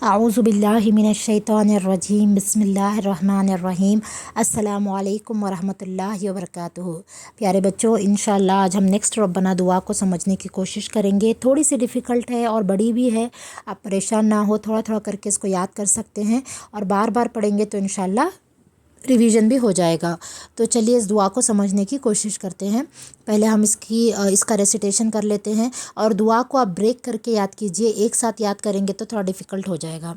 अऊज़ु बिल्लाहि मिनश्शैतानिर्रजीम बिस्मिल्लाहिर्रहमानिर्रहीम अस्सलामु अलैकुम वरहमतुल्लाहि वबरकातुहू। प्यारे बच्चों, इंशाअल्लाह आज हम नेक्स्ट रब्बना दुआ को समझने की कोशिश करेंगे। थोड़ी सी डिफ़िकल्ट है और बड़ी भी है, आप परेशान ना हो, थोड़ा थोड़ा करके इसको याद कर सकते हैं और बार बार पढ़ेंगे तो इंशाअल्लाह रिवीजन भी हो जाएगा। तो चलिए इस दुआ को समझने की कोशिश करते हैं। पहले हम इसका रेसिटेशन कर लेते हैं और दुआ को आप ब्रेक करके याद कीजिए। एक साथ याद करेंगे तो थोड़ा डिफ़िकल्ट हो जाएगा।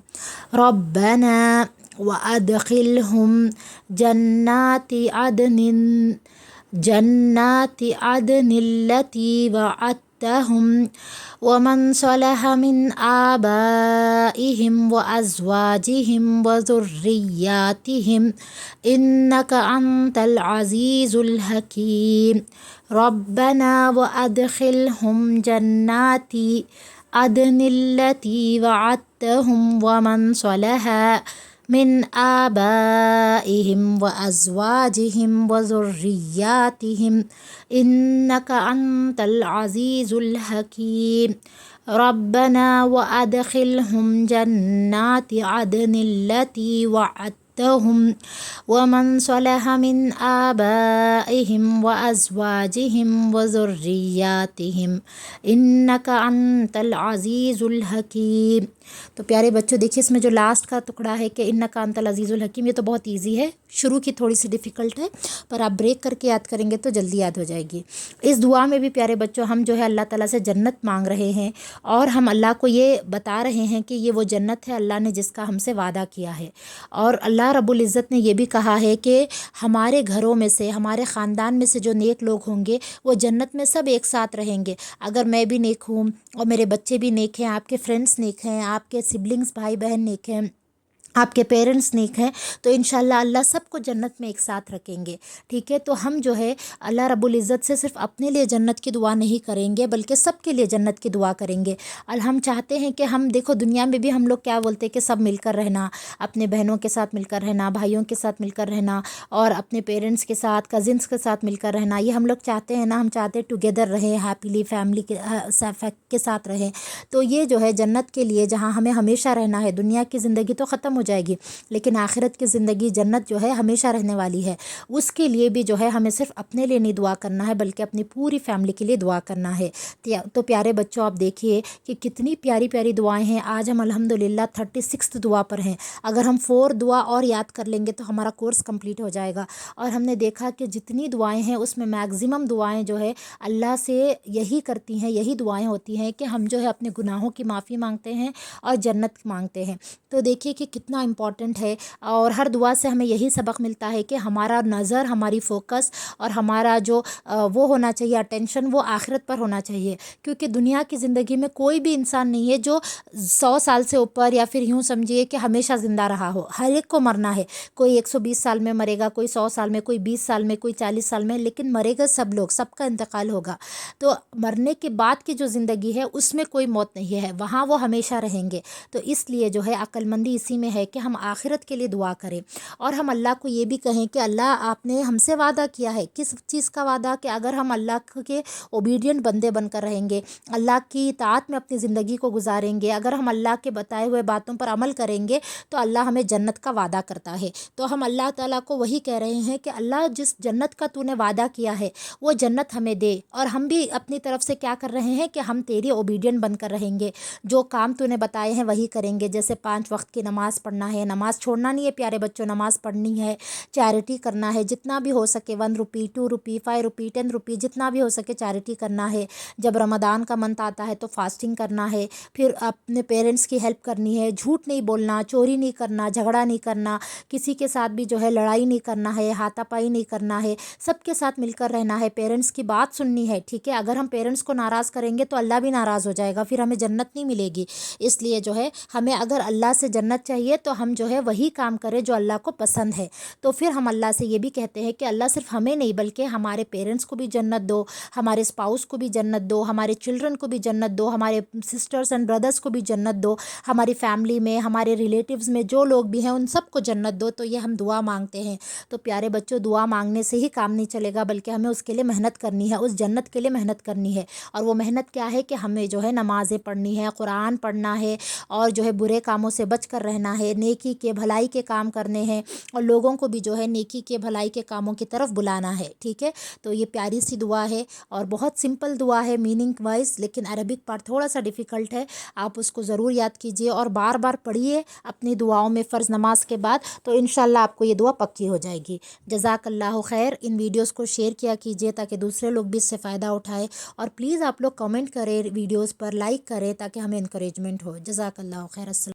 रब्बना व अदखिलहुम जन्नाति अदनिन अदनिल्लती वअदतहुम वमन सलह मिन आबाइहिम व अज़वाजिहिम व ज़ुर्रिय्यातिहिम इन्नका अंतल अज़ीज़ुल हकीम। रब्बना व अदखिलहुम जन्नाति अदनिल्लती वअदतहुम वमन सलह मिन आबाइहिम व अज़वाजिहिम व ज़ुर्रिय्यातिहिम इन्नका अंतल अज़ीज़ुल हकीम। रब्बना व अदखिलहुम जन्नाति अदनिल्लती वअदतहुम वमन सलह मिन आबाइहिम व अज़वाजिहिम व ज़ुर्रिय्यातिहिम इन्नका अंतल अज़ीज़ुल हकीम। तो प्यारे बच्चों, देखिए इसमें जो लास्ट का टुकड़ा है कि इन्नका अंतल अज़ीज़ुल हकीम, ये तो बहुत इजी है। शुरू की थोड़ी सी डिफ़िकल्ट है, पर आप ब्रेक करके याद करेंगे तो जल्दी याद हो जाएगी। इस दुआ में भी प्यारे बच्चों हम जो है अल्लाह ताला से जन्नत मांग रहे हैं और हम अल्लाह को ये बता रहे हैं कि ये वो जन्नत है अल्लाह ने जिसका हमसे वादा किया है। और अल्लाह रब्बुल इज़्ज़त ने ये भी कहा है कि हमारे घरों में से, हमारे ख़ानदान में से जो नेक लोग होंगे वो जन्नत में सब एक साथ रहेंगे। अगर मैं भी नेक हूँ और मेरे बच्चे भी नेक हैं, आपके फ्रेंड्स नेक हैं, आपके सिबलिंग्स भाई बहन नेक हैं, आपके पेरेंट्स नेक हैं, तो इंशाल्लाह अल्लाह सबको जन्नत में एक साथ रखेंगे। ठीक है, तो हम जो है अल्लाह रब्बुल इज़्ज़त से सिर्फ अपने लिए जन्नत की दुआ नहीं करेंगे बल्कि सबके लिए जन्नत की दुआ करेंगे। और हम चाहते हैं कि हम देखो दुनिया में भी हम लोग क्या बोलते हैं कि सब मिलकर रहना, अपने बहनों के साथ मिलकर रहना, भाइयों के साथ मिलकर रहना और अपने पेरेंट्स के साथ, कज़िन्स के साथ मिलकर रहना, ये हम लोग चाहते हैं ना। हम चाहते हैं टुगेदर रहें, हैप्पीली फैमिली के साथ रहें। तो ये जो है जन्नत के लिए जहाँ हमें हमेशा रहना है। दुनिया की ज़िंदगी तो ख़त्म हो जाएगी लेकिन आखिरत की ज़िंदगी, जन्नत जो है हमेशा रहने वाली है। उसके लिए भी जो है हमें सिर्फ अपने लिए नहीं दुआ करना है बल्कि अपनी पूरी फैमिली के लिए दुआ करना है। तो प्यारे बच्चों, आप देखिए कि कितनी प्यारी प्यारी दुआएं हैं। आज हम अल्हम्दुलिल्लाह 36 दुआ पर हैं। अगर हम 4 दुआ और याद कर लेंगे तो हमारा कोर्स कंप्लीट हो जाएगा। और हमने देखा कि जितनी दुआएं हैं उसमें मैक्सिमम दुआएं जो है अल्लाह से यही करती हैं, यही दुआएं होती हैं कि हम जो है अपने गुनाहों की माफ़ी मांगते हैं और जन्नत मांगते हैं। तो देखिए कि कितना इम्पॉर्टेंट है। और हर दुआ से हमें यही सबक मिलता है कि हमारा नज़र, हमारी फोकस और हमारा जो वो होना चाहिए अटेंशन, वो आखिरत पर होना चाहिए। क्योंकि दुनिया की ज़िंदगी में कोई भी इंसान नहीं है जो 100 साल से ऊपर या फिर यूँ समझिए कि हमेशा ज़िंदा रहा हो। हर एक को मरना है। कोई 120 साल में मरेगा, कोई 100 साल में, कोई 20 साल में, कोई 40 साल में, लेकिन मरेगा सब लोग, सबका इंतकाल होगा। तो मरने के बाद की जो ज़िंदगी है उसमें कोई मौत नहीं है, वहाँ वो हमेशा रहेंगे। तो इसलिए जो है अक्लमंदी इसी में है कि हम आखिरत के लिए दुआ करें और हम अल्लाह को ये भी कहें कि अल्लाह आपने हमसे वादा किया है। किस चीज़ का वादा? कि अगर हम अल्लाह के ओबीडियंट बंदे बनकर रहेंगे, अल्लाह की इताअत में अपनी ज़िंदगी को गुजारेंगे, अगर हम अल्लाह के बताए हुए बातों पर अमल करेंगे तो अल्लाह हमें जन्नत का वादा करता है। तो हम अल्लाह ताला को वही कह रहे हैं कि अल्लाह जिस जन्नत का तूने वादा किया है वो जन्नत हमें दे। और हम भी अपनी तरफ से क्या कर रहे हैं कि हम तेरी ओबीडियंट बनकर रहेंगे, जो काम तूने बताए हैं वही करेंगे। जैसे 5 वक्त की नमाज़ पढ़ना है, नमाज़ छोड़ना नहीं है प्यारे बच्चों, नमाज़ पढ़नी है, चैरिटी करना है जितना भी हो सके, 1 रुपी, 2 रुपी, 5 रुपी, 10 रुपी, जितना भी हो सके चैरिटी करना है। जब रमज़ान का मंथ आता है तो फास्टिंग करना है, फिर अपने पेरेंट्स की हेल्प करनी है, झूठ नहीं बोलना, चोरी नहीं करना, झगड़ा नहीं करना, किसी के साथ भी जो है लड़ाई नहीं करना है, हाथापाई नहीं करना है, सबके साथ मिलकर रहना है, पेरेंट्स की बात सुननी है। ठीक है, अगर हम पेरेंट्स को नाराज़ करेंगे तो अल्लाह भी नाराज़ हो जाएगा, फिर हमें जन्नत नहीं मिलेगी। इसलिए जो है हमें अगर अल्लाह से जन्नत चाहिए تو ہم جو ہے وہی کام کریں جو اللہ کو پسند ہے. تو پھر ہم اللہ سے یہ بھی کہتے ہیں کہ اللہ صرف ہمیں نہیں بلکہ ہمارے پیرنٹس کو بھی جنت دو، ہمارے اسپاؤس کو بھی جنت دو، ہمارے چلڈرن کو بھی جنت دو، ہمارے سسٹرس اینڈ بردرس کو بھی جنت دو، ہماری فیملی میں، ہمارے ریلیٹیوز میں جو لوگ بھی ہیں ان سب کو جنت دو. تو یہ ہم دعا مانگتے ہیں. تو پیارے بچوں، دعا مانگنے سے ہی کام نہیں چلے گا بلکہ ہمیں اس کے لیے محنت کرنی ہے، اس جنت کے لیے محنت کرنی ہے. اور وہ محنت کیا ہے کہ ہمیں جو ہے نمازیں پڑھنی ہے، قرآن پڑھنا ہے، اور جو ہے برے کاموں سے بچ کر رہنا ہے، نیکی کے بھلائی کے کام کرنے ہیں، اور لوگوں کو بھی جو ہے نیکی کے بھلائی کے کاموں کی طرف بلانا ہے. ٹھیک ہے، تو یہ پیاری سی دعا ہے اور بہت سمپل دعا ہے میننگ وائز، لیکن عربک پارٹ تھوڑا سا ڈیفیکلٹ ہے. آپ اس کو ضرور یاد کیجئے اور بار بار پڑھیے اپنی دعاؤں میں فرض نماز کے بعد، تو انشاءاللہ آپ کو یہ دعا پکی ہو جائے گی. جزاک اللہ خیر. ان ویڈیوز کو شیئر کیا کیجئے تاکہ دوسرے لوگ بھی اس سے فائدہ اٹھائے، اور پلیز آپ لوگ کمنٹ کریں ویڈیوز پر، لائک کریں تاکہ ہمیں انکریجمنٹ ہو. جزاک اللہ خیر. السلام.